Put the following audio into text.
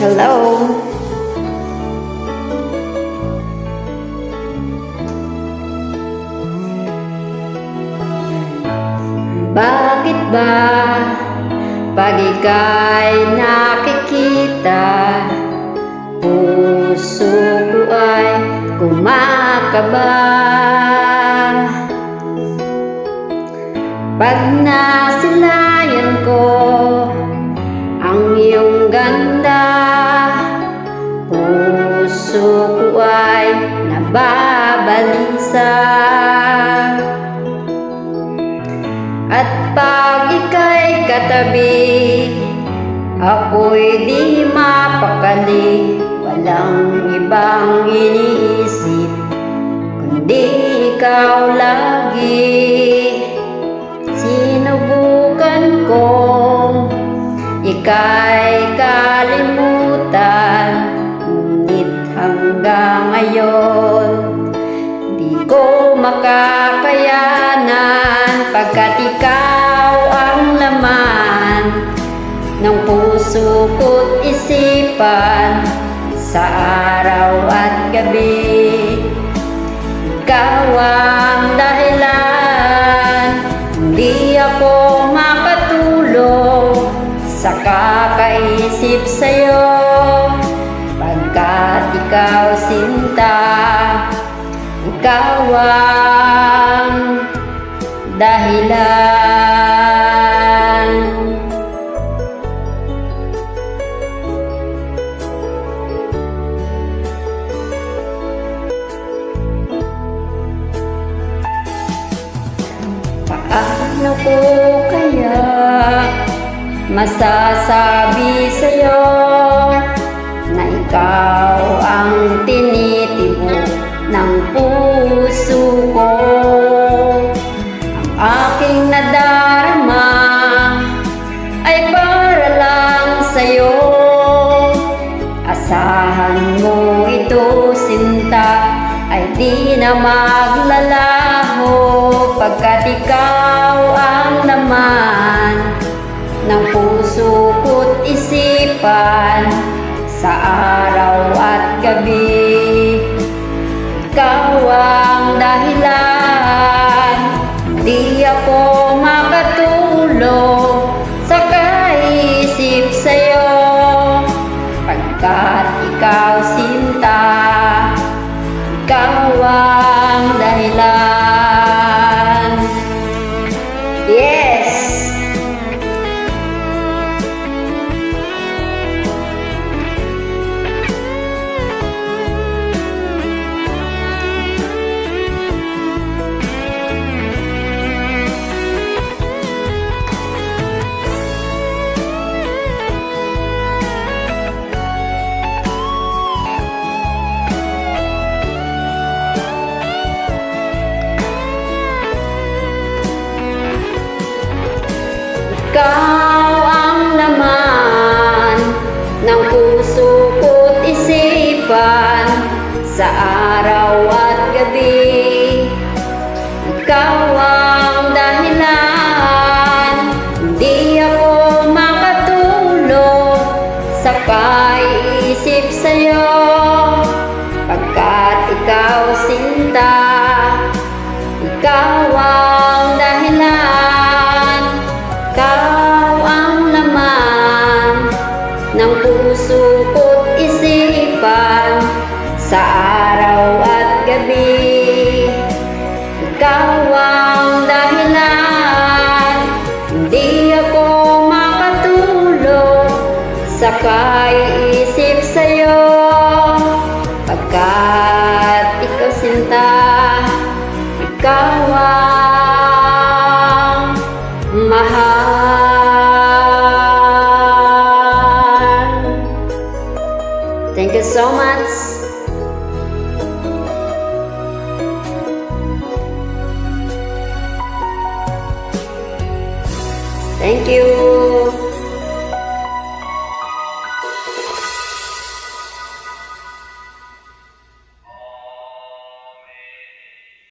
Hello? Bakit ba pag ika'y nakikita, puso ko ay kumakaba? Pag nasilayan ko ang iyong ganda, puso ko ay nababalisa. At pag ika'y katabi, ako'y di mapakali. Walang ibang iniisip kundi ikaw lagi. Sinubukan kong ika'y kalimutan, ngunit hanggang ngayon di ko makakayanan, pagkat ikaw ang laman ng puso ko't isipan sa araw at gabi. Ikaw ang dahilan, hindi ako makatulog sa kakaisip sa'yo, pagkat ikaw sinta, ikaw ang dahilan. Paano ko kaya masasabi sa'yo na ikaw ang tinitibok ng puso ko? Ang aking nadarama ay para lang sa'yo. Asahan mo ito, sinta, ay di na maglalaho, pagkat ikaw ang laman ng puso ko't isipan sa araw at gabi. Ikaw ang dahilan, di ako makatulog sa kaisip sa'yo, pagkat ikaw sinta, ikaw ang dahilan. Yes! Ikaw ang laman ng puso ko't isipan sa araw at gabi. Ikaw ang dahilan, hindi ako makatulog sa kaisip sa'yo, pagkat ikaw sinta, ikaw ang dahilan. Ikaw ang laman ng puso ko't isipan sa araw at gabi. Ikaw ang dahilan, hindi ako makatulog sa kaisip sa'yo, pagkat ikaw sinta, ikaw ang mahal. Thank you so much. Thank you.